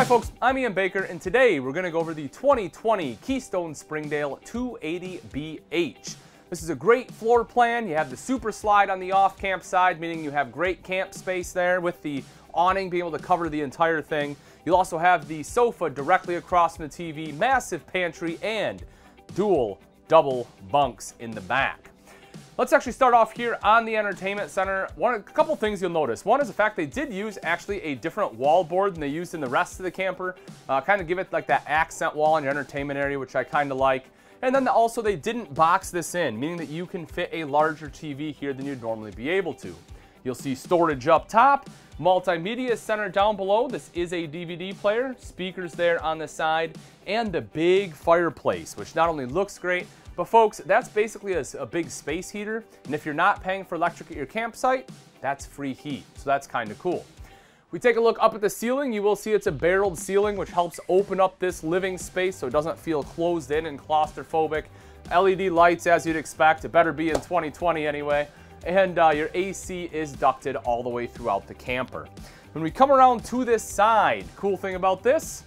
Hi folks, I'm Ian Baker, and today we're going to go over the 2020 Keystone Springdale 280BH. This is a great floor plan. You have the super slide on the off-camp side, meaning you have great camp space there with the awning being able to cover the entire thing. You'll also have the sofa directly across from the TV, massive pantry, and dual double bunks in the back. Let's actually start off here on the entertainment center. A couple things you'll notice. One is the fact they did use actually a different wall board than they used in the rest of the camper. Kind of give it like that accent wall in your entertainment area, which I kind of like. And then also they didn't box this in, meaning that you can fit a larger TV here than you'd normally be able to. You'll see storage up top, multimedia center down below. This is a DVD player, speakers there on the side, and the big fireplace, which not only looks great, but folks, that's basically a big space heater, and if you're not paying for electric at your campsite, that's free heat, so that's kind of cool. We take a look up at the ceiling, you will see it's a barreled ceiling, which helps open up this living space so it doesn't feel closed in and claustrophobic. LED lights, as you'd expect, it better be in 2020 anyway, and your AC is ducted all the way throughout the camper. When we come around to this side, cool thing about this,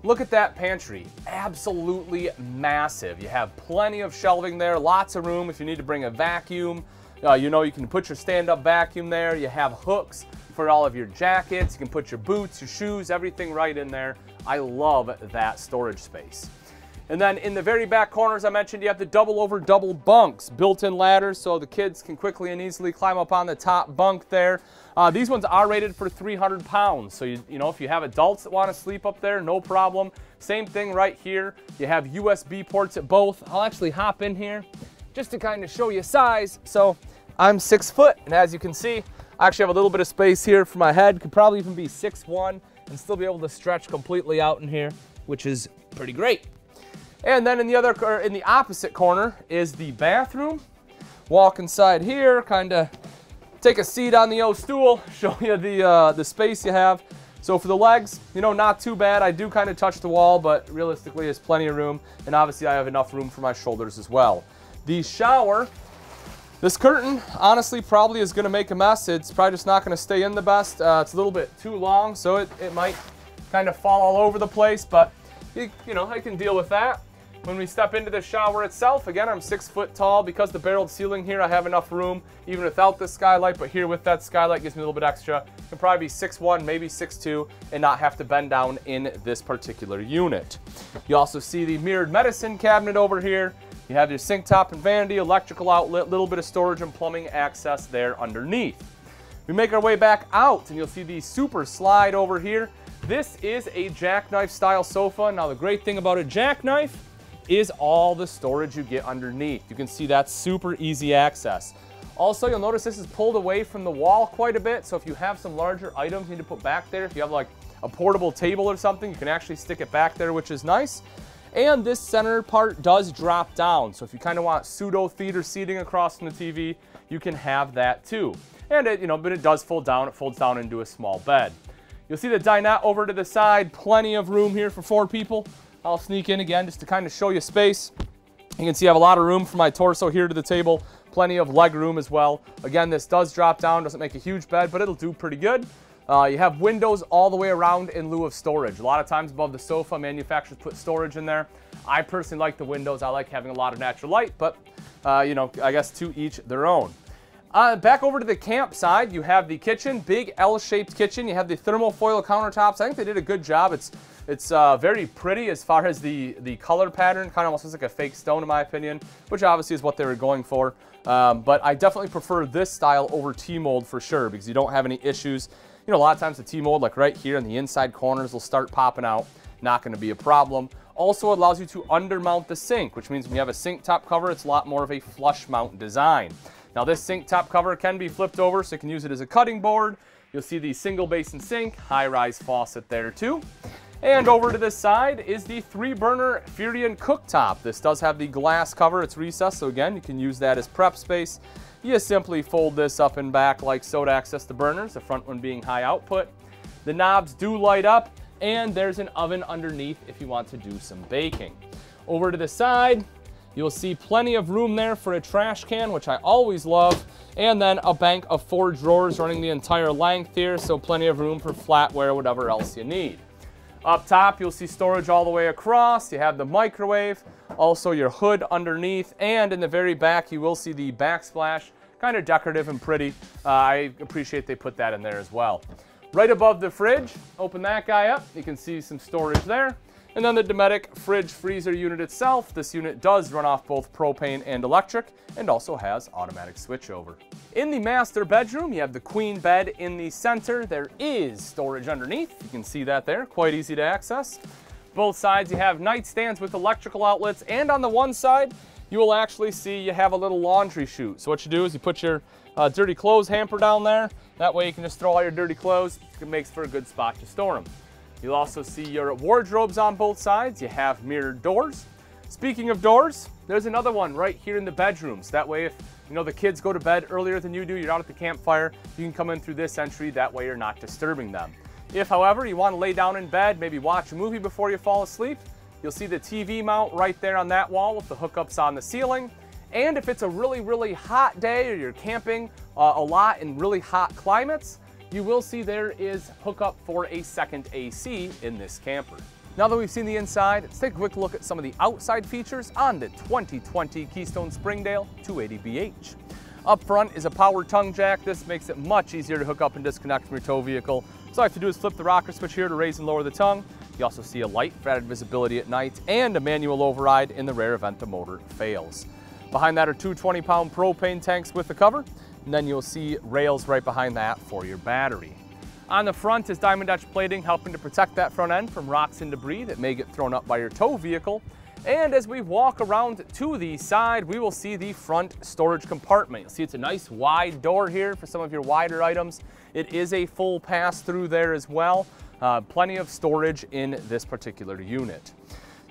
look at that pantry, absolutely massive. You have plenty of shelving there, lots of room if you need to bring a vacuum. You know, you can put your stand-up vacuum there. You have hooks for all of your jackets. You can put your boots, your shoes, everything right in there. I love that storage space. And then in the very back corners I mentioned, you have the double bunks, built-in ladders so the kids can quickly and easily climb up on the top bunk there. These ones are rated for 300 pounds, so you know, if you have adults that want to sleep up there, no problem. Same thing right here. You have USB ports at both. I'll actually hop in here just to kind of show you size. So I'm 6 foot, and as you can see, I actually have a little bit of space here for my head. Could probably even be 6'1" and still be able to stretch completely out in here, which is pretty great. And then in the opposite corner is the bathroom. Walk inside here, kind of take a seat on the old stool, show you the space you have. So for the legs, you know, not too bad. I do kind of touch the wall, but realistically there's plenty of room. And obviously I have enough room for my shoulders as well. The shower, this curtain honestly probably is going to make a mess. It's probably just not going to stay in the best. It's a little bit too long, so it might kind of fall all over the place, but you know, I can deal with that. When we step into the shower itself, again, I'm 6 foot tall. Because the barreled ceiling here, I have enough room, even without the skylight, but here with that skylight gives me a little bit extra. Can probably be 6'1", maybe 6'2", and not have to bend down in this particular unit. You also see the mirrored medicine cabinet over here. You have your sink top and vanity, electrical outlet, little bit of storage and plumbing access there underneath. We make our way back out, and you'll see the super slide over here. This is a jackknife style sofa. Now, the great thing about a jackknife is all the storage you get underneath. You can see that's super easy access. Also, you'll notice this is pulled away from the wall quite a bit, so if you have some larger items you need to put back there, if you have like a portable table or something, you can actually stick it back there, which is nice. And this center part does drop down, so if you kind of want pseudo theater seating across from the TV, you can have that too. And it, you know, but it does fold down. It folds down into a small bed. You'll see the dinette over to the side, plenty of room here for 4 people. I'll sneak in again just to kind of show you space. You can see I have a lot of room for my torso here to the table, plenty of leg room as well. Again, this does drop down, doesn't make a huge bed, but it'll do pretty good. You have windows all the way around in lieu of storage. A lot of times above the sofa, manufacturers put storage in there. I personally like the windows. I like having a lot of natural light, but you know, I guess to each their own. Back over to the camp side, you have the kitchen, big L-shaped kitchen. You have the thermofoil countertops. I think they did a good job. It's very pretty as far as the color pattern. Kind of almost looks like a fake stone in my opinion, which obviously is what they were going for. But I definitely prefer this style over T-mold for sure because you don't have any issues. You know, a lot of times the T-mold, like right here in the inside corners, will start popping out. Not going to be a problem. Also, it allows you to undermount the sink, which means when you have a sink top cover, it's a lot more of a flush mount design. Now this sink top cover can be flipped over, so you can use it as a cutting board. You'll see the single basin sink, high-rise faucet there too. And over to this side is the 3-burner Furion cooktop. This does have the glass cover, it's recessed, so again, you can use that as prep space. You simply fold this up and back like so to access the burners, the front one being high output. The knobs do light up, and there's an oven underneath if you want to do some baking. Over to the side, you'll see plenty of room there for a trash can, which I always love, and then a bank of 4 drawers running the entire length here, so plenty of room for flatware, whatever else you need. Up top, you'll see storage all the way across. You have the microwave, also your hood underneath, and in the very back, you will see the backsplash. Kind of decorative and pretty. I appreciate they put that in there as well. Right above the fridge, open that guy up. You can see some storage there. And then the Dometic fridge freezer unit itself. This unit does run off both propane and electric and also has automatic switchover. In the master bedroom, you have the queen bed in the center. There is storage underneath. You can see that there, quite easy to access. Both sides you have nightstands with electrical outlets, and on the one side, you will actually see you have a little laundry chute. So what you do is you put your dirty clothes hamper down there. That way you can just throw all your dirty clothes. It makes for a good spot to store them. You'll also see your wardrobes on both sides. You have mirrored doors. Speaking of doors, there's another one right here in the bedrooms. That way if the kids go to bed earlier than you do, you're out at the campfire, you can come in through this entry. That way you're not disturbing them. If, however, you want to lay down in bed, maybe watch a movie before you fall asleep, you'll see the TV mount right there on that wall with the hookups on the ceiling. And if it's a really, really hot day or you're camping a lot in really hot climates, you will see there is hookup for a second AC in this camper. Now that we've seen the inside, let's take a quick look at some of the outside features on the 2020 Keystone Springdale 280BH. Up front is a power tongue jack. This makes it much easier to hook up and disconnect from your tow vehicle. So all I have to do is flip the rocker switch here to raise and lower the tongue. You also see a light for added visibility at night and a manual override in the rare event the motor fails. Behind that are two 20-pound propane tanks with the cover, and then you'll see rails right behind that for your battery. On the front is diamond etch plating, helping to protect that front end from rocks and debris that may get thrown up by your tow vehicle. And as we walk around to the side, we will see the front storage compartment. You'll see it's a nice wide door here for some of your wider items. It is a full pass-through there as well. Plenty of storage in this particular unit.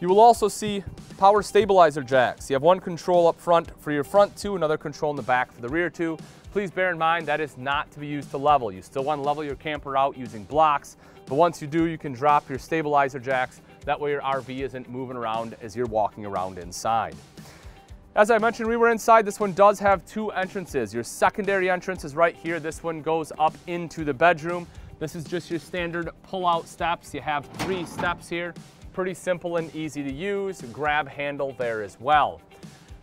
You will also see power stabilizer jacks. You have one control up front for your front two, another control in the back for the rear two. Please bear in mind that is not to be used to level. You still want to level your camper out using blocks, but once you do, you can drop your stabilizer jacks. That way your RV isn't moving around as you're walking around inside. As I mentioned, we were inside. This one does have two entrances. Your secondary entrance is right here. This one goes up into the bedroom. This is just your standard pull-out steps. You have 3 steps here. Pretty simple and easy to use. Grab handle there as well.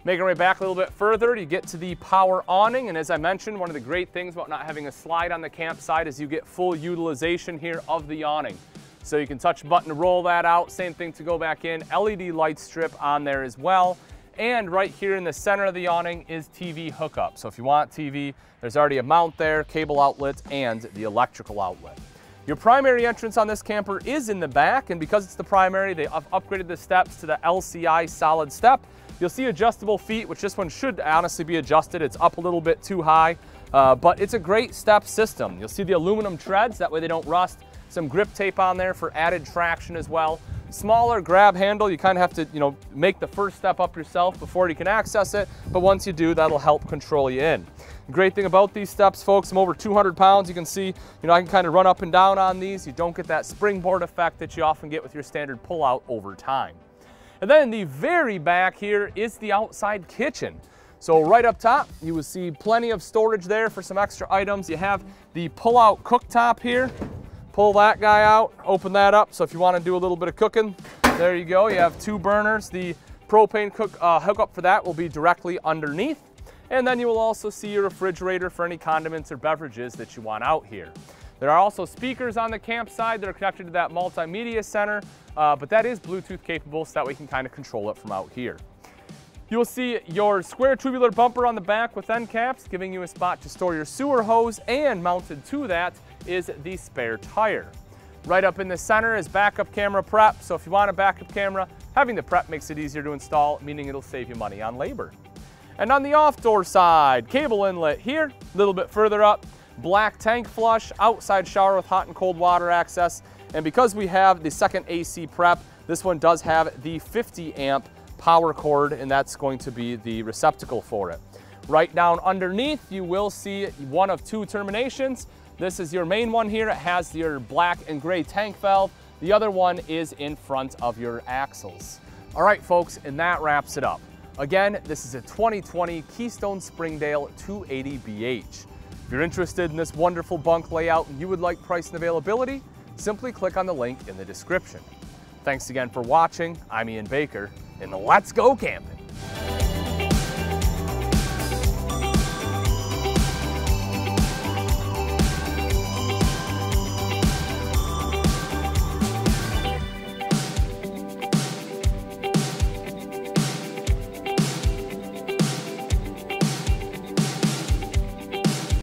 Making our way back a little bit further, you get to the power awning, and as I mentioned, one of the great things about not having a slide on the campsite is you get full utilization here of the awning. So you can touch a button to roll that out, same thing to go back in, LED light strip on there as well. And right here in the center of the awning is TV hookup. So if you want TV, there's already a mount there, cable outlet, and the electrical outlet. Your primary entrance on this camper is in the back, and because it's the primary, they have upgraded the steps to the LCI solid step. You'll see adjustable feet, which this one should honestly be adjusted. It's up a little bit too high, but it's a great step system. You'll see the aluminum treads, that way they don't rust. Some grip tape on there for added traction as well. Smaller grab handle, you kind of have to, make the first step up yourself before you can access it, but once you do, that'll help control you in. The great thing about these steps, folks, I'm over 200 pounds. You can see, I can kind of run up and down on these. You don't get that springboard effect that you often get with your standard pull-out over time. And then in the very back here is the outside kitchen. So right up top, you will see plenty of storage there for some extra items. You have the pull-out cooktop here. Pull that guy out, open that up. So if you want to do a little bit of cooking, there you go. You have 2 burners. The propane hookup for that will be directly underneath. And then you will also see your refrigerator for any condiments or beverages that you want out here. There are also speakers on the campsite that are connected to that multimedia center, but that is Bluetooth capable, so that way you can kind of control it from out here. You will see your square tubular bumper on the back with end caps, giving you a spot to store your sewer hose, and mounted to that is the spare tire. Right up in the center is backup camera prep, so if you want a backup camera, having the prep makes it easier to install, meaning it'll save you money on labor. And on the off-door side, cable inlet here, a little bit further up, black tank flush, outside shower with hot and cold water access, and because we have the second AC prep, this one does have the 50 amp power cord, and that's going to be the receptacle for it. Right down underneath, you will see one of 2 terminations. This is your main one here. It has your black and gray tank valve. The other one is in front of your axles. All right, folks, and that wraps it up. Again, this is a 2020 Keystone Springdale 280BH. If you're interested in this wonderful bunk layout and you would like price and availability, simply click on the link in the description. Thanks again for watching. I'm Ian Baker, and let's go camping.